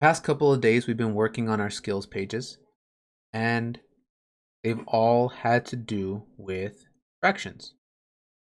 Past couple of days, we've been working on our skills pages, and they've all had to do with fractions.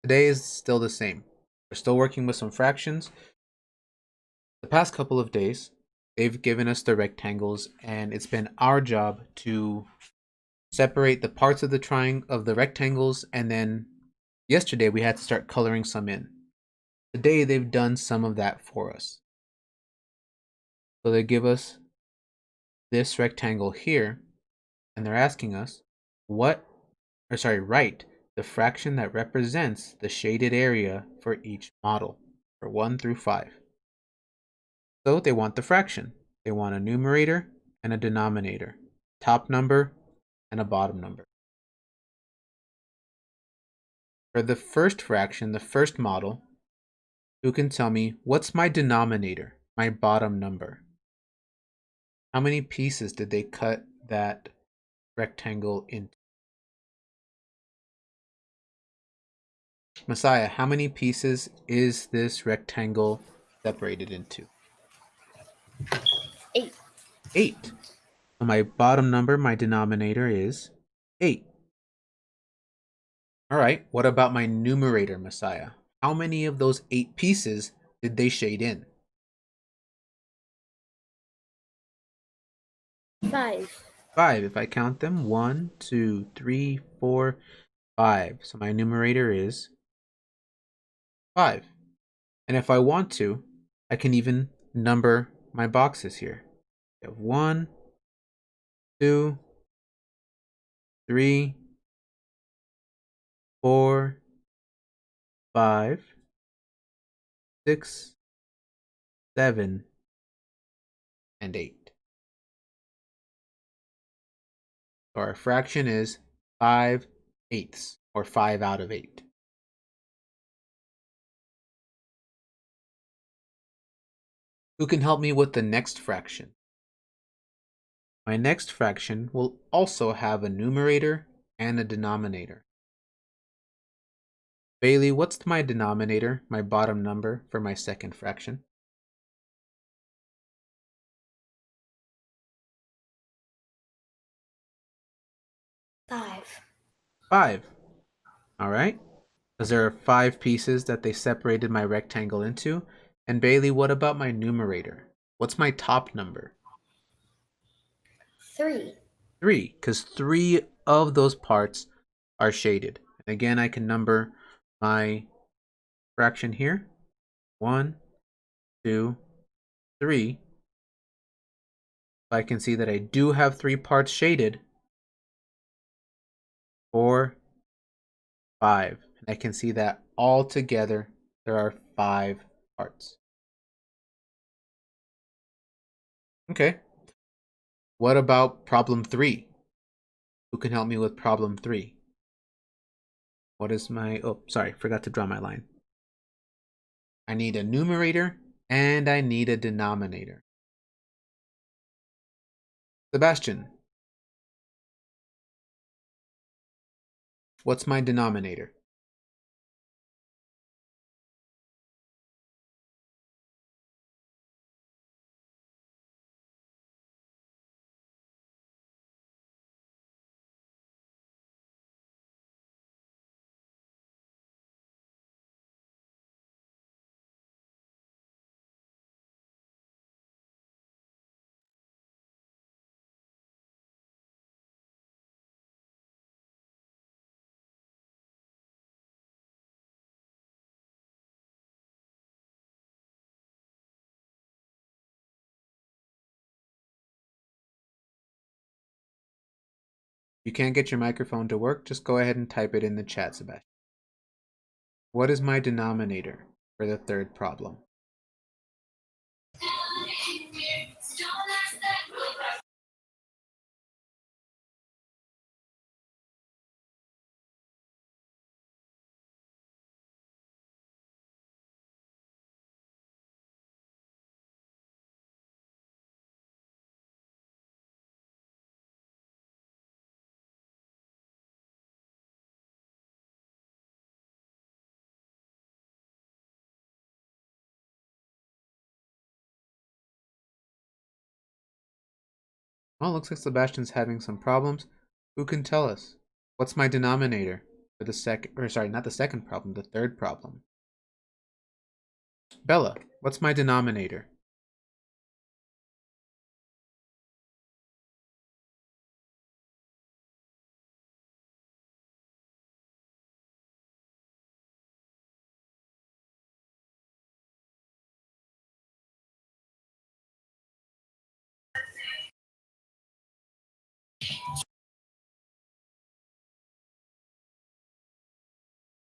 Today is still the same. We're still working with some fractions. The past couple of days, they've given us the rectangles, and it's been our job to separate the parts of the triangle of the rectangles, and then yesterday we had to start coloring some in. Today they've done some of that for us. So they give us this rectangle here, and they're asking us write the fraction that represents the shaded area for each model for 1 through 5. So they want the fraction. They want a numerator and a denominator, top number and a bottom number. For the first fraction, the first model, who can tell me what's my denominator, my bottom number? How many pieces did they cut that rectangle into? Messiah, how many pieces is this rectangle separated into? 8. 8. So my bottom number, my denominator, is 8. All right, what about my numerator, Messiah? How many of those 8 pieces did they shade in? 5. 5, if I count them. 1, 2, 3, 4, 5. So my numerator is 5. And if I want to, I can even number my boxes here. We have 1, 2, 3, 4, 5, 6, 7, and 8. So our fraction is 5/8, or 5 out of 8. Who can help me with the next fraction? My next fraction will also have a numerator and a denominator. Bailey, what's my denominator, my bottom number for my second fraction? 5. 5. All right. Because there are 5 pieces that they separated my rectangle into. And Bailey, what about my numerator? What's my top number? 3. 3, because 3 of those parts are shaded. And again, I can number my fraction here. 1, 2, 3. I can see that I do have 3 parts shaded. 4, 5. And I can see that all together there are 5 parts. Okay. What about problem 3? Who can help me with problem 3? What is my... Oh, sorry, forgot to draw my line. I need a numerator and I need a denominator. Sebastian, what's my denominator? You can't get your microphone to work, just go ahead and type it in the chat, Sebastian. What is my denominator for the third problem? Oh, looks like Sebastian's having some problems. Who can tell us? What's my denominator for the second, or sorry, not the second problem, the third problem? Bella, what's my denominator?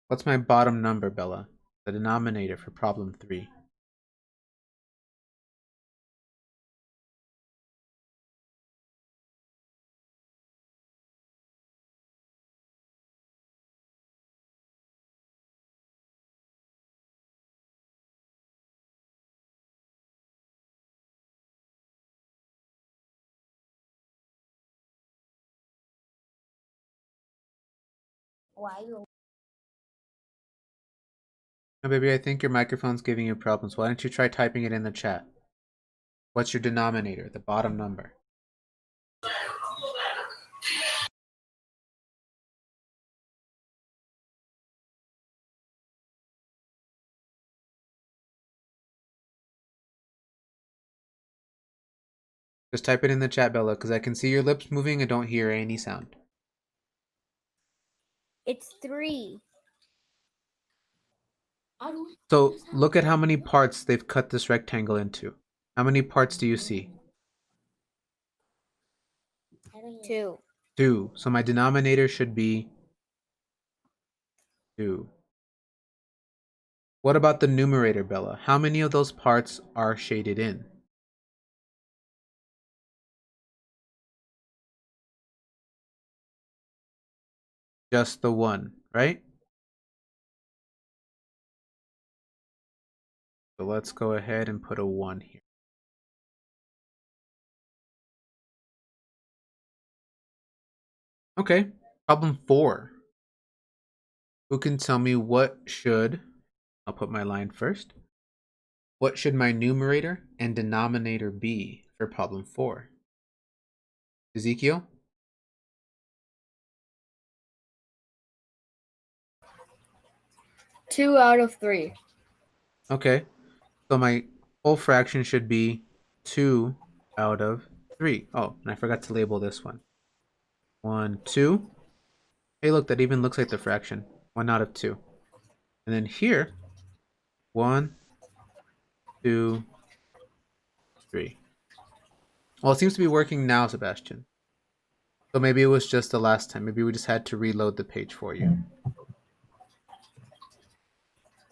What's my bottom number, Bella? The denominator for problem 3. Why you? Oh, baby, I think your microphone's giving you problems. Why don't you try typing it in the chat? What's your denominator, the bottom number? Just type it in the chat, Bella, because I can see your lips moving and don't hear any sound. It's 3. So look at how many parts they've cut this rectangle into. How many parts do you see? 2. 2. So my denominator should be 2. What about the numerator, Bella? How many of those parts are shaded in? Just the one, right? So let's go ahead and put a 1 here. Okay, problem 4. Who can tell me I'll put my line first. What should my numerator and denominator be for problem 4? Ezekiel? 2 out of 3. Okay, so my whole fraction should be 2 out of 3. Oh, and I forgot to label this one. 1, 2. Hey, look, that even looks like the fraction. 1 out of 2. And then here, 1, 2, 3. Well, it seems to be working now, Sebastian. So maybe it was just the last time. Maybe we just had to reload the page for you.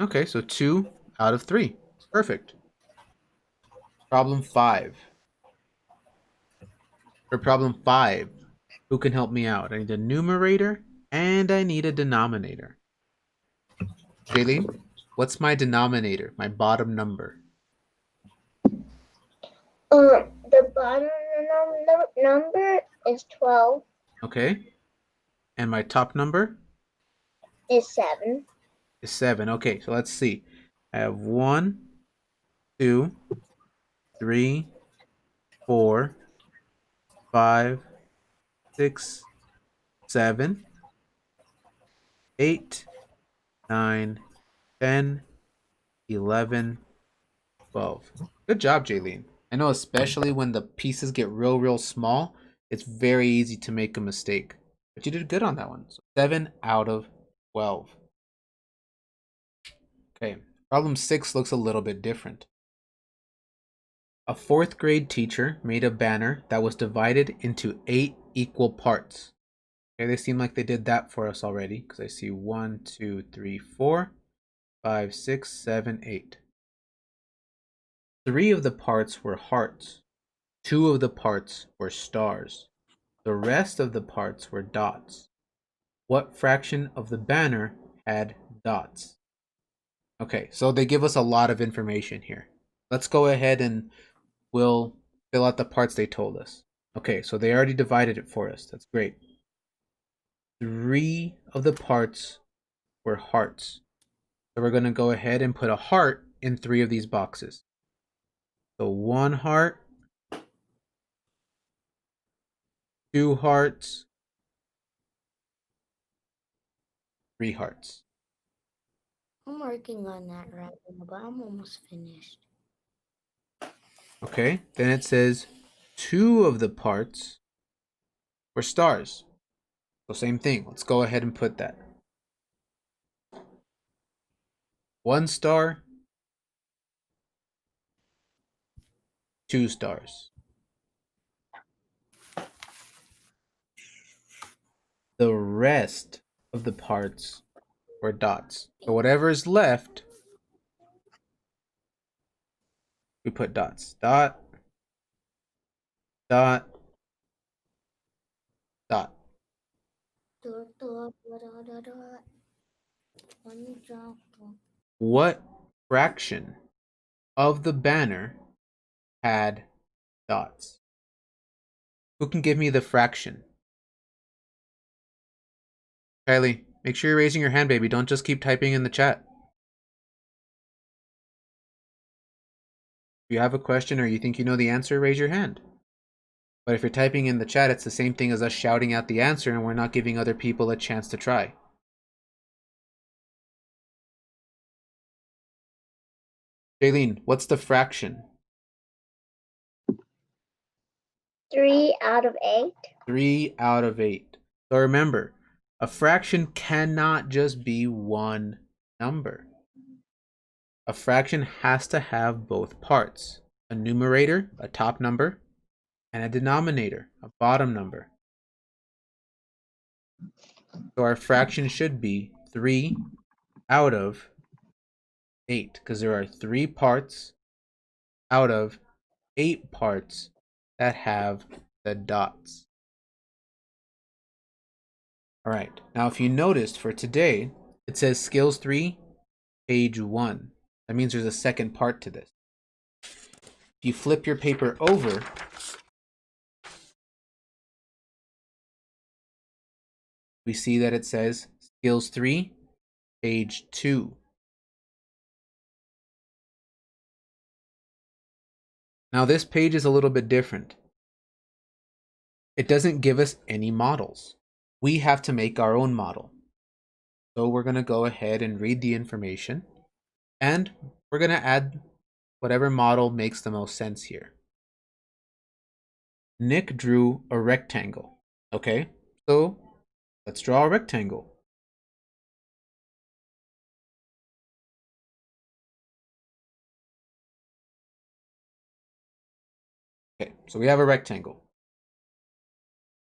Okay, so 2 out of 3. Perfect. Problem 5. For problem 5, who can help me out? I need a numerator and I need a denominator. Jaylene, what's my denominator, my bottom number? The bottom number is 12. Okay. And my top number Is 7. is 7. Okay, so let's see. I have 1, 2, 3, 4, 5, 6, 7, 8, 9, 10, 11, 12. Good job, Jaylene. I know especially when the pieces get real small, it's very easy to make a mistake. But you did good on that one. So 7 out of 12. Okay, problem 6 looks a little bit different. A 4th grade teacher made a banner that was divided into 8 equal parts. Okay, they seem like they did that for us already because I see 1, 2, 3, 4, 5, 6, 7, 8. 3 of the parts were hearts. 2 of the parts were stars. The rest of the parts were dots. What fraction of the banner had dots? Okay, so they give us a lot of information here. Let's go ahead and we'll fill out the parts they told us. Okay, so they already divided it for us. That's great. 3 of the parts were hearts. So we're going to go ahead and put a heart in 3 of these boxes. So 1 heart, 2 hearts, 3 hearts. I'm working on that right now, but I'm almost finished. Okay, then it says 2 of the parts were stars. So same thing. Let's go ahead and put that. 1 star, 2 stars. The rest of the parts were dots. So whatever is left, we put dots. Dot, dot, dot. What fraction of the banner had dots? Who can give me the fraction? Kylie, make sure you're raising your hand, baby. Don't just keep typing in the chat. If you have a question or you think you know the answer, raise your hand. But if you're typing in the chat, it's the same thing as us shouting out the answer and we're not giving other people a chance to try. Jaylene, what's the fraction? 3 out of 8. 3 out of 8. So remember, a fraction cannot just be one number. A fraction has to have both parts. A numerator, a top number, and a denominator, a bottom number. So our fraction should be 3 out of 8, because there are 3 parts out of 8 parts that have the dots. All right, now if you noticed for today, it says Skills 3, page 1. That means there's a second part to this. If you flip your paper over, we see that it says Skills 3, page 2. Now this page is a little bit different. It doesn't give us any models. We have to make our own model. So we're going to go ahead and read the information, and we're going to add whatever model makes the most sense here. Nick drew a rectangle. Okay, so let's draw a rectangle. Okay, so we have a rectangle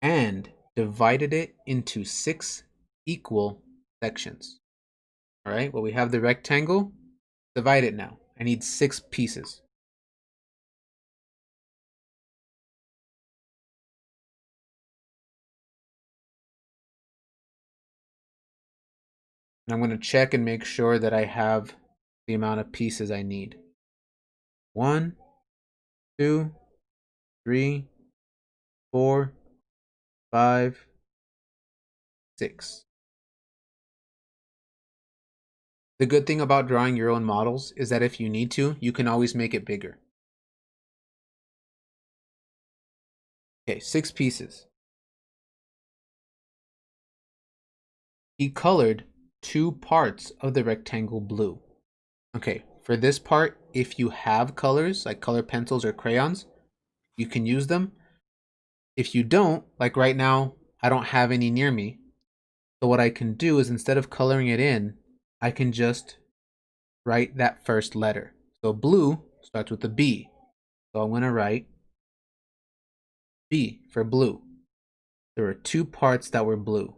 and divided it into 6 equal sections. All right, well, we have the rectangle. Divide it now. I need 6 pieces. And I'm going to check and make sure that I have the amount of pieces I need. 1, 2, 3, 4, 5, 6. The good thing about drawing your own models is that if you need to, you can always make it bigger. Okay, 6 pieces. He colored 2 parts of the rectangle blue. Okay, for this part, if you have colors, like color pencils or crayons, you can use them. If you don't, like right now, I don't have any near me. So what I can do is instead of coloring it in, I can just write that first letter. So blue starts with a B. So I'm going to write B for blue. There were 2 parts that were blue.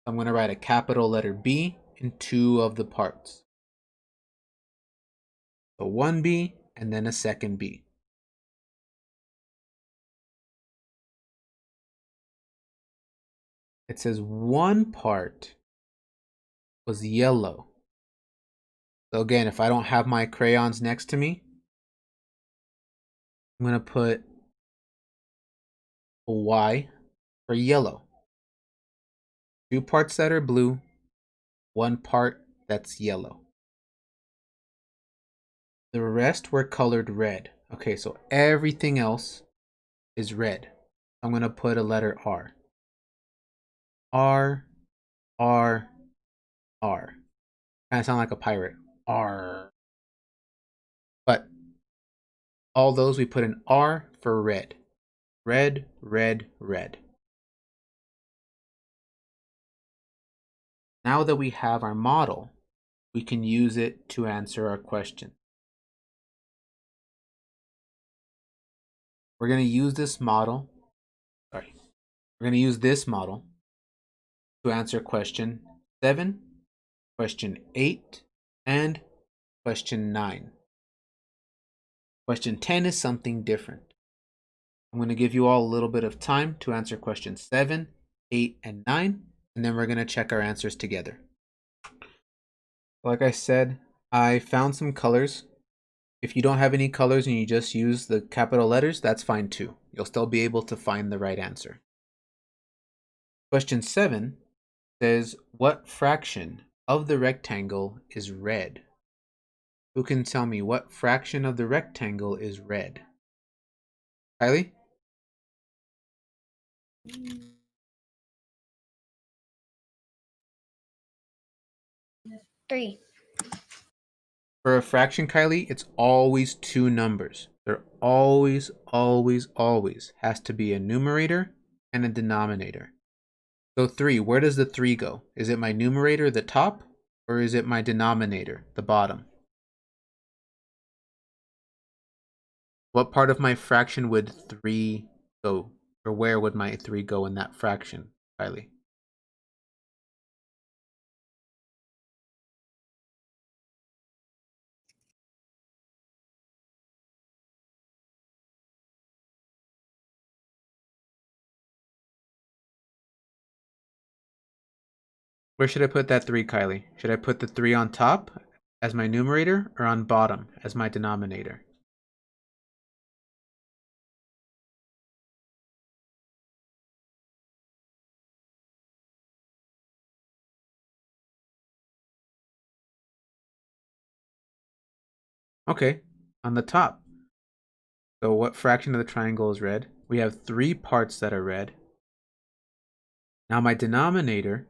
I'm going to write a capital letter B in 2 of the parts. So 1 B and then a second B. It says 1 part was yellow. So again, if I don't have my crayons next to me, I'm going to put a Y for yellow. 2 parts that are blue, 1 part that's yellow. The rest were colored red. Okay, so everything else is red. I'm going to put a letter R. R, R, R. Kind of sound like a pirate. R. But all those we put an R for red. Red, red, red. Now that we have our model, we can use it to answer our question. We're going to use this model. We're going to use this model to answer question 7, question 8, and question 9. Question 10 is something different. I'm going to give you all a little bit of time to answer questions 7, 8, and 9, and then we're going to check our answers together. Like I said, I found some colors. If you don't have any colors and you just use the capital letters, that's fine too. You'll still be able to find the right answer. Question 7 says, what fraction of the rectangle is red? Who can tell me what fraction of the rectangle is red? Kylie? 3. For a fraction, Kylie, it's always two numbers. There always has to be a numerator and a denominator. So 3, where does the 3 go? Is it my numerator, the top, or is it my denominator, the bottom? What part of my fraction would 3 go? Or where would my 3 go in that fraction, Kylie? Where should I put that 3, Kylie? Should I put the 3 on top as my numerator or on bottom as my denominator? Okay, on the top. So what fraction of the triangle is red? We have 3 parts that are red. Now my denominator,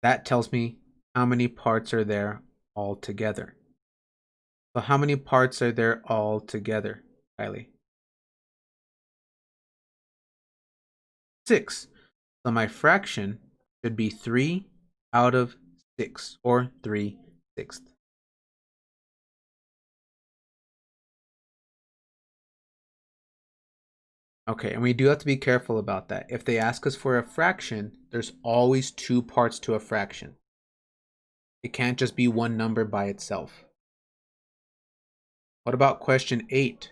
that tells me how many parts are there all together. So how many parts are there all together, Kylie? 6. So my fraction should be 3 out of 6, or 3/6. Okay, and we do have to be careful about that. If they ask us for a fraction, there's always 2 parts to a fraction. It can't just be one number by itself. What about question 8?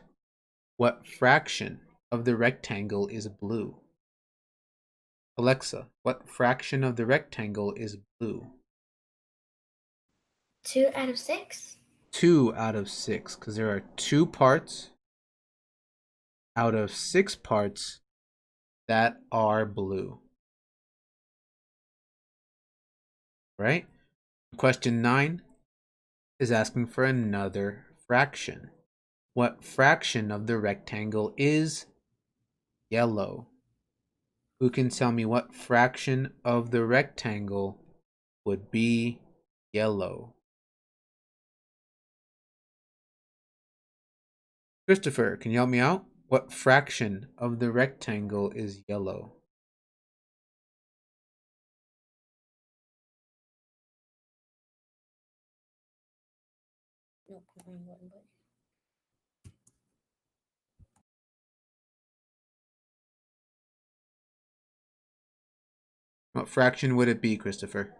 What fraction of the rectangle is blue? Alexa, what fraction of the rectangle is blue? 2 out of 6. 2 out of 6, because there are 2 parts out of 6 parts that are blue. Right? Question 9 is asking for another fraction. What fraction of the rectangle is yellow? Who can tell me what fraction of the rectangle would be yellow? Christopher, can you help me out? What fraction of the rectangle is yellow? No, wrong one, but What fraction would it be, Christopher?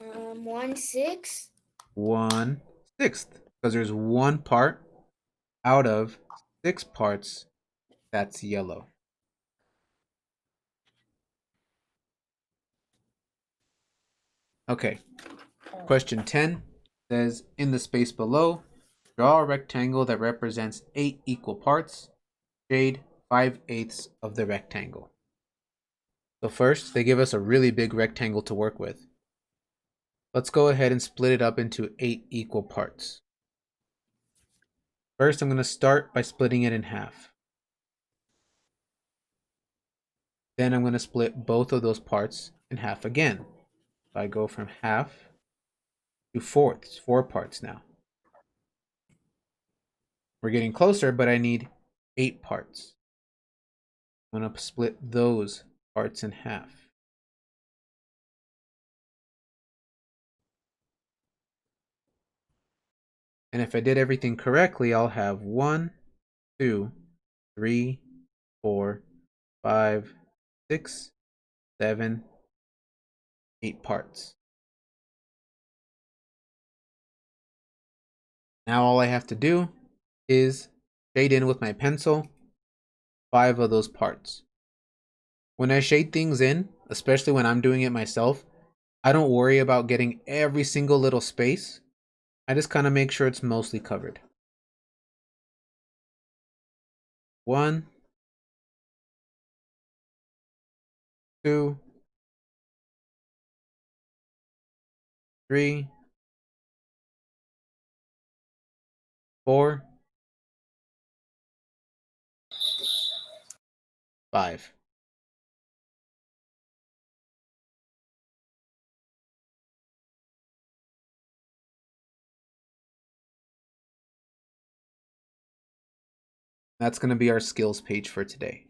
1/6. 1/6, because there's 1 part out of 6 parts that's yellow. Okay, question 10 says, in the space below, draw a rectangle that represents 8 equal parts. Shade 5/8 of the rectangle. So first, they give us a really big rectangle to work with. Let's go ahead and split it up into 8 equal parts. First, I'm going to start by splitting it in half. Then I'm going to split both of those parts in half again. So I go from half to fourths, 4 parts now. We're getting closer, but I need 8 parts. I'm going to split those parts in half. And if I did everything correctly, I'll have 1, 2, 3, 4, 5, 6, 7, 8 parts. Now all I have to do is shade in with my pencil 5 of those parts. When I shade things in, especially when I'm doing it myself, I don't worry about getting every single little space. I just kind of make sure it's mostly covered. 1, 2, 3, 4, 5. That's going to be our skills page for today.